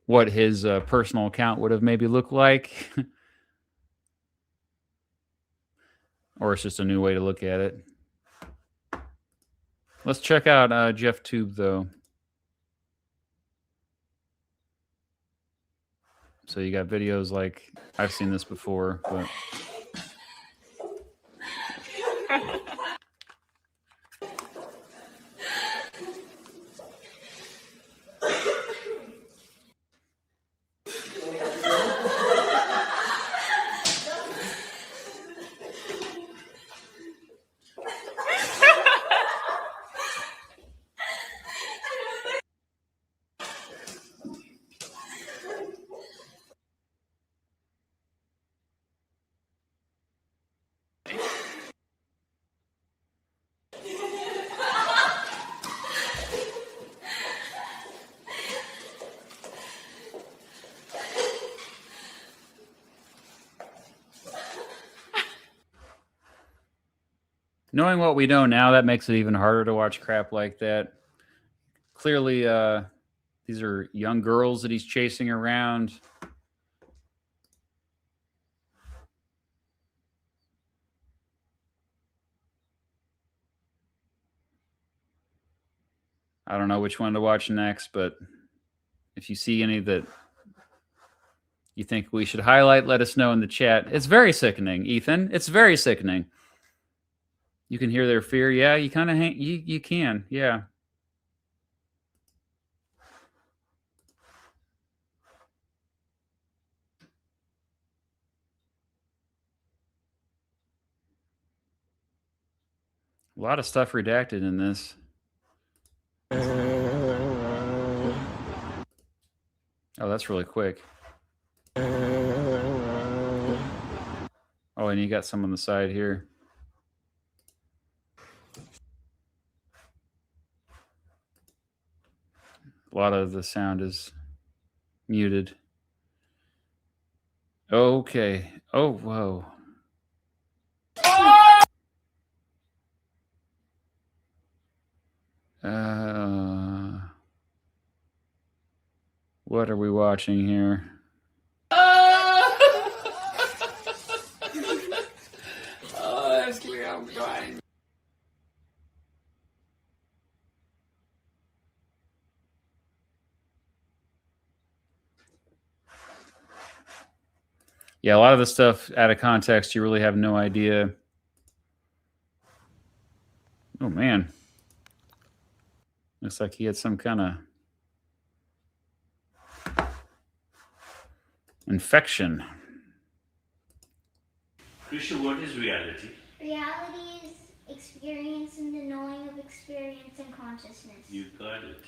what his personal account would have maybe looked like. Or it's just a new way to look at it. Let's check out JeffTube, though. So you got videos like, I've seen this before, but... Knowing what we know now, that makes it even harder to watch crap like that. Clearly, these are young girls that he's chasing around. I don't know which one to watch next, but if you see any that you think we should highlight, let us know in the chat. It's very sickening, Ethan. It's very sickening. You can hear their fear. Yeah, you kind of you can. Yeah. A lot of stuff redacted in this. Oh, that's really quick. Oh, and you got some on the side here. A lot of the sound is muted. Okay. Oh, whoa. What are we watching here? Honestly, I'm crying. Yeah, a lot of the stuff out of context, you really have no idea. Oh, man. Looks like he had some kind of infection. Krisha, what is reality? Reality is experience and the knowing of experience and consciousness. You got it.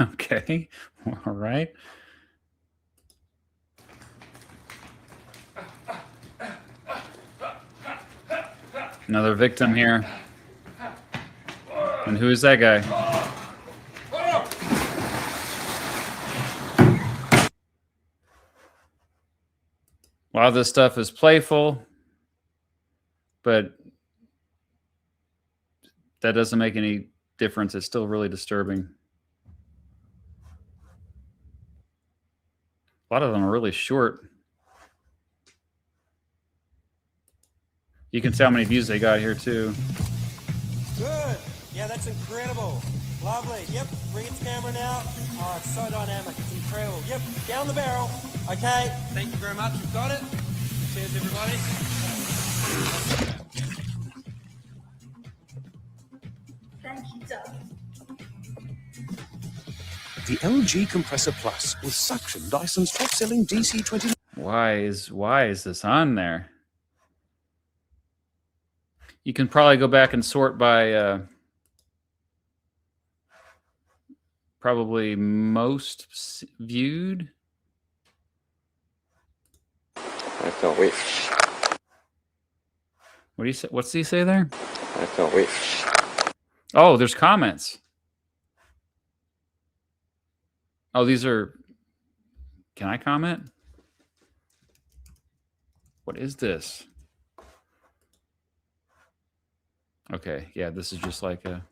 Okay. All right. Another victim here. And who is that guy? A lot of this stuff is playful, but that doesn't make any difference. It's still really disturbing. A lot of them are really short. You can see how many views they got here too. Good. Yeah, that's incredible. Lovely. Yep. Bring its camera now. Oh, it's so dynamic. It's incredible. Yep. Down the barrel. Okay. Thank you very much. We've got it. Cheers, everybody. Thank you, Doug. The LG Compressor Plus with suction Dyson's top-selling DC20. Why is this on there? You can probably go back and sort by probably most viewed. I can't wait. What do you say? What's he say there? I can't wait. Oh, there's comments. Oh, these are. Can I comment? What is this? Okay, yeah, this is just like a.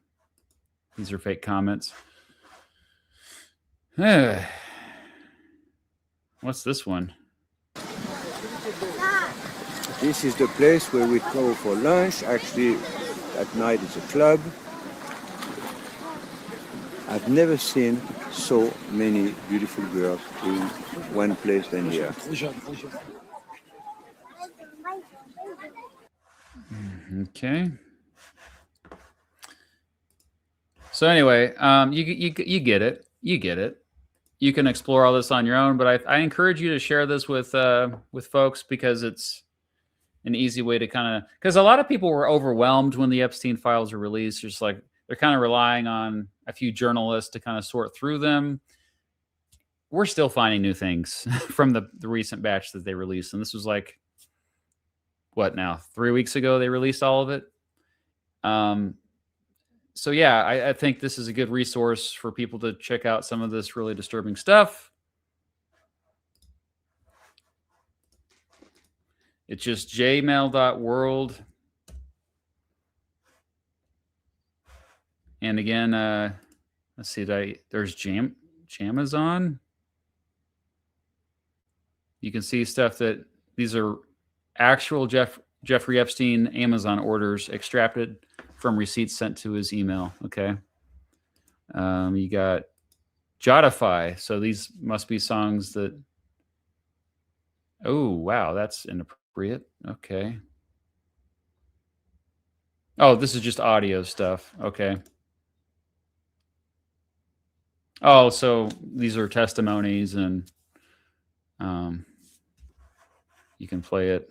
These are fake comments. What's this one? This is the place where we go for lunch. Actually, at night it's a club. I've never seen so many beautiful girls in one place than here. Okay. So anyway, you get it. You get it. You can explore all this on your own, but I encourage you to share this with folks because it's an easy way to kind of, because a lot of people were overwhelmed when the Epstein files were released. Just like they're kind of relying on a few journalists to kind of sort through them. We're still finding new things from the recent batch that they released. And this was like, what now? 3 weeks ago, they released all of it. So yeah, I think this is a good resource for people to check out some of this really disturbing stuff. It's just jmail.world. And again, let's see, there's Jamazon. You can see stuff that these are actual Jeffrey Epstein Amazon orders extracted from receipts sent to his email. Okay. You got Jodify. So these must be songs that. Oh, wow. That's inappropriate. Okay. Oh, this is just audio stuff. Okay. Oh, so these are testimonies and you can play it.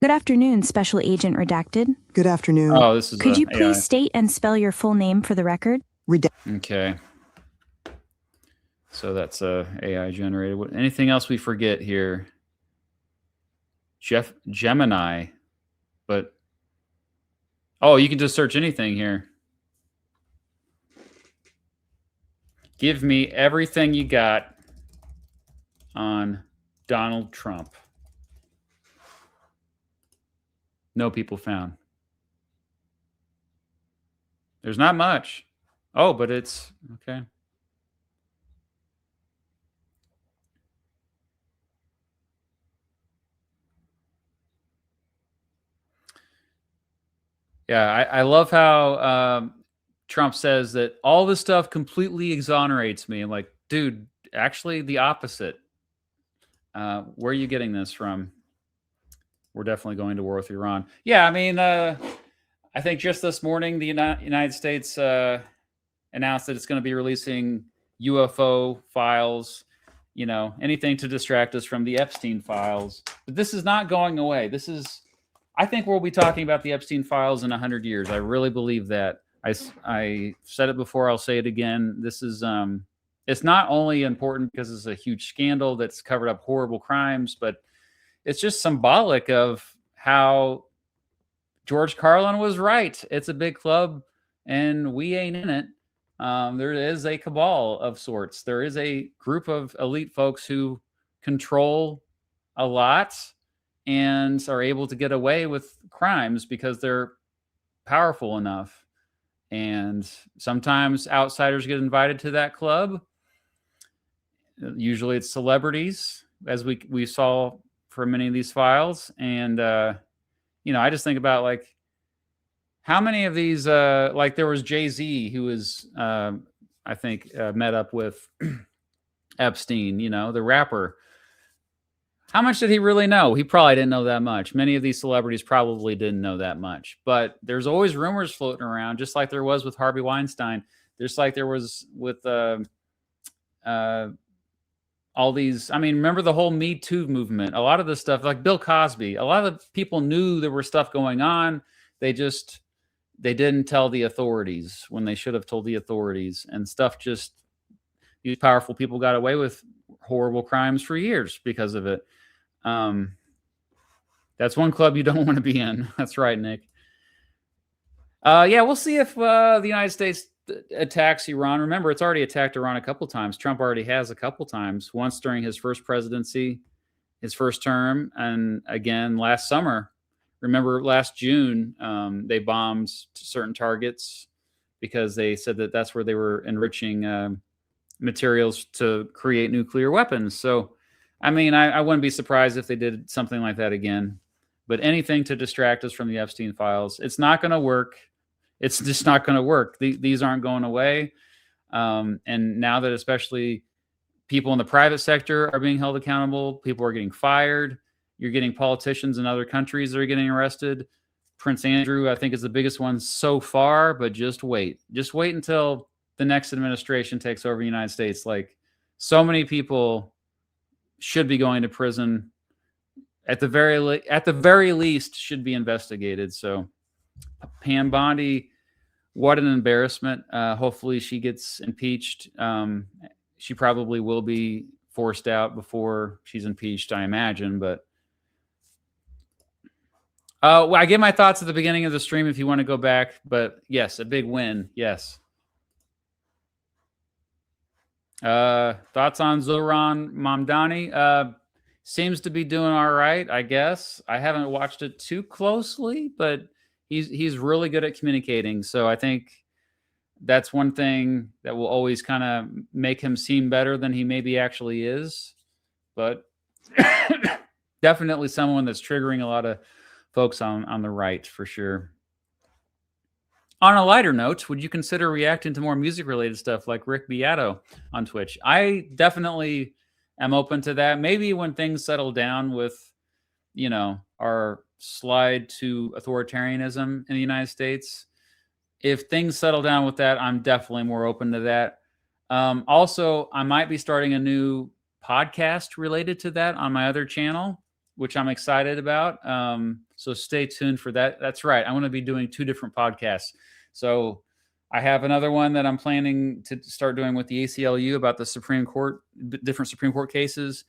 Good afternoon, Special Agent Redacted. Good afternoon. Oh, this is. Could you AI. please state and spell your full name for the record? Okay. So that's AI generated. Anything else we forget here? Gemini, but oh, you can just search anything here. Give me everything you got on Donald Trump. No people found. There's not much. Oh, but it's okay. Yeah, I love how Trump says that all this stuff completely exonerates me. I'm like, dude, actually the opposite. Where are you getting this from? We're definitely going to war with Iran. Yeah, I mean, I think just this morning, the United States announced that it's going to be releasing UFO files, you know, anything to distract us from the Epstein files. But this is not going away. This is, I think we'll be talking about the Epstein files in 100 years. I really believe that. I said it before, I'll say it again. This is, it's not only important because it's a huge scandal that's covered up horrible crimes, but it's just symbolic of how George Carlin was right. It's a big club and we ain't in it. There is a cabal of sorts. There is a group of elite folks who control a lot and are able to get away with crimes because they're powerful enough. And sometimes outsiders get invited to that club. Usually it's celebrities, as we saw for many of these files. And, you know, I just think about like how many of these, like there was Jay-Z who was, I think, met up with Epstein, you know, the rapper. How much did he really know? He probably didn't know that much. Many of these celebrities probably didn't know that much. But there's always rumors floating around, just like there was with Harvey Weinstein. Just like there was with all these, I mean, remember the whole Me Too movement? A lot of this stuff, like Bill Cosby, a lot of people knew there was stuff going on. They didn't tell the authorities when they should have told the authorities, and stuff just, these powerful people got away with horrible crimes for years because of it. That's one club you don't want to be in. That's right, Nick. Yeah, we'll see if the United States attacks Iran. Remember, it's already attacked Iran a couple times. Trump already has a couple times, once during his first presidency, his first term, and again last summer. Remember last June, they bombed certain targets because they said that that's where they were enriching materials to create nuclear weapons. So, I mean, I wouldn't be surprised if they did something like that again. But anything to distract us from the Epstein files, it's not going to work. It's just not going to work. These aren't going away. And now that especially people in the private sector are being held accountable, people are getting fired. You're getting politicians in other countries that are getting arrested. Prince Andrew, I think, is the biggest one so far, but just wait. Just wait until the next administration takes over the United States. Like, so many people should be going to prison. At the very least, should be investigated. So Pam Bondi, what an embarrassment. Hopefully she gets impeached. She probably will be forced out before she's impeached, I imagine. But well, I gave my thoughts at the beginning of the stream if you want to go back. But yes, a big win. Yes. Thoughts on Zohran Mamdani? Seems to be doing all right, I guess. I haven't watched it too closely, but he's really good at communicating. So I think that's one thing that will always kind of make him seem better than he maybe actually is. But definitely someone that's triggering a lot of folks on the right, for sure. On a lighter note, would you consider reacting to more music-related stuff like Rick Beato on Twitch? I definitely am open to that. Maybe when things settle down with, our slide to authoritarianism in the United States, if things settle down with that, I'm definitely more open to that. Also, I might be starting a new podcast related to that on my other channel, which I'm excited about. So stay tuned for that. That's right. I'm going to be doing 2 different podcasts. So I have another one that I'm planning to start doing with the ACLU about the Supreme Court, different Supreme Court cases.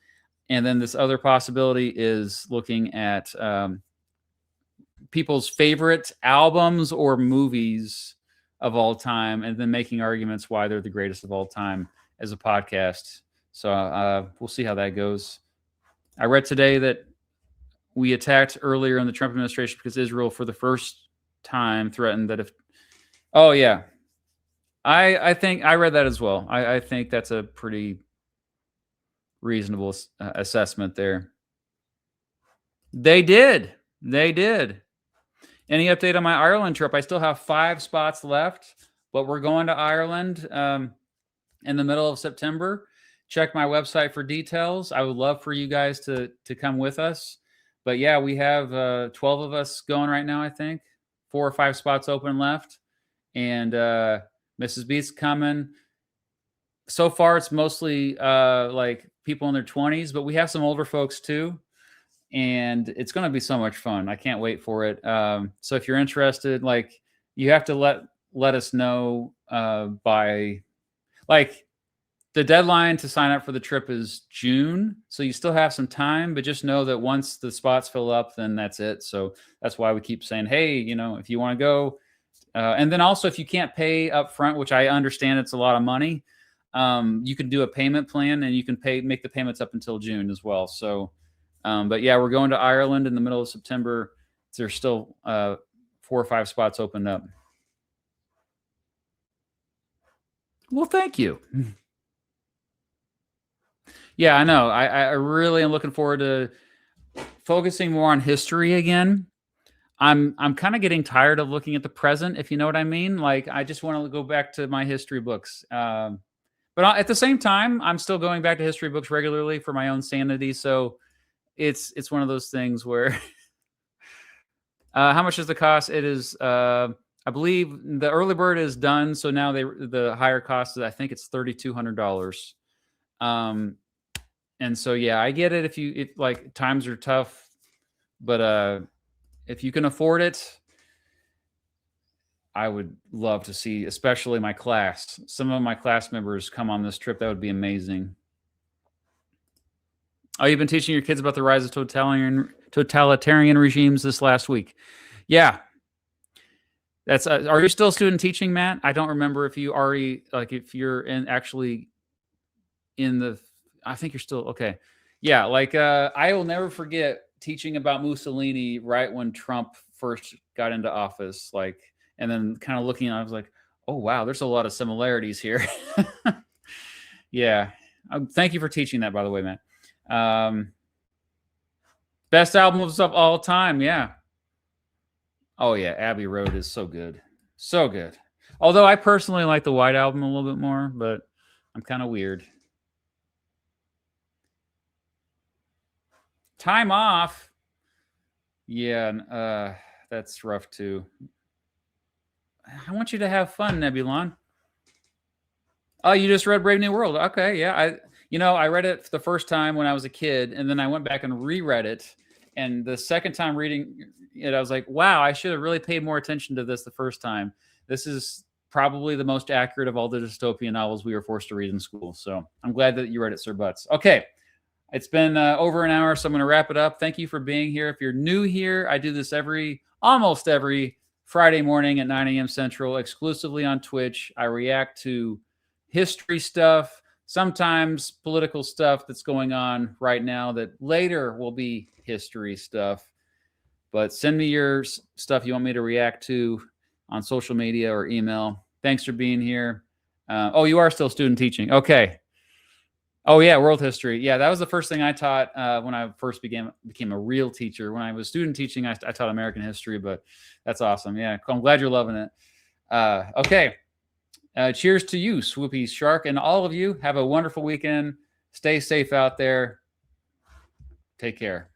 And then this other possibility is looking at people's favorite albums or movies of all time, and then making arguments why they're the greatest of all time as a podcast. So we'll see how that goes. I read today that we attacked earlier in the Trump administration because Israel, for the first time, threatened that if... Oh, yeah. I think I read that as well. I think that's a pretty reasonable assessment there. They did. Any update on my Ireland trip? I still have 5 spots left, but we're going to Ireland in the middle of September. Check my website for details. I would love for you guys to come with us. But yeah, we have 12 of us going right now, I think. 4 or 5 spots open left. And Mrs. B's coming. So far, it's mostly like people in their 20s, but we have some older folks too. And it's going to be so much fun. I can't wait for it. So if you're interested, like, you have to let us know by, like, the deadline to sign up for the trip is June. So you still have some time, but just know that once the spots fill up, then that's it. So that's why we keep saying, hey, if you want to go. And then also, if you can't pay up front, which I understand it's a lot of money, you can do a payment plan, and you can make the payments up until June as well. So, but yeah, we're going to Ireland in the middle of September. There's still 4 or 5 spots opened up. Well, thank you. Yeah, I know. I really am looking forward to focusing more on history again. I'm kind of getting tired of looking at the present, if you know what I mean. Like, I just want to go back to my history books. But at the same time, I'm still going back to history books regularly for my own sanity. So it's one of those things where how much does the cost? It is I believe the early bird is done. So now the higher cost is, I think it's $3,200. And so, yeah, I get it if like times are tough, but if you can afford it, I would love to see, especially my class. Some of my class members come on this trip. That would be amazing. Oh, you've been teaching your kids about the rise of totalitarian regimes this last week. Yeah. That's are you still student teaching, Matt? I don't remember if you already if you're actually in the I think you're still okay. Yeah, I will never forget teaching about Mussolini right when Trump first got into office, and then kind of looking, I was like, oh wow, there's a lot of similarities here. Yeah. Thank you for teaching that, by the way, Matt. Best album of all time, yeah. Oh yeah, Abbey Road is so good. So good. Although I personally like the White Album a little bit more, but I'm kind of weird. Time off. Yeah, that's rough too. I want you to have fun, Nebulon. Oh, you just read Brave New World. Okay, yeah. I read it the first time when I was a kid, and then I went back and reread it. And the second time reading it, I was like, wow, I should have really paid more attention to this the first time. This is probably the most accurate of all the dystopian novels we were forced to read in school. So I'm glad that you read it, Sir Butts. Okay. It's been over an hour, so I'm going to wrap it up. Thank you for being here. If you're new here, I do this almost every Friday morning at 9 a.m. Central, exclusively on Twitch. I react to history stuff, sometimes political stuff that's going on right now that later will be history stuff. But send me your stuff you want me to react to on social media or email. Thanks for being here. Oh, you are still student teaching. Okay. Oh yeah, world history. Yeah, that was the first thing I taught when I first became a real teacher. When I was student teaching, I taught American history, but that's awesome. Yeah, I'm glad you're loving it. Okay, cheers to you, Swoopy Shark, and all of you. Have a wonderful weekend. Stay safe out there. Take care.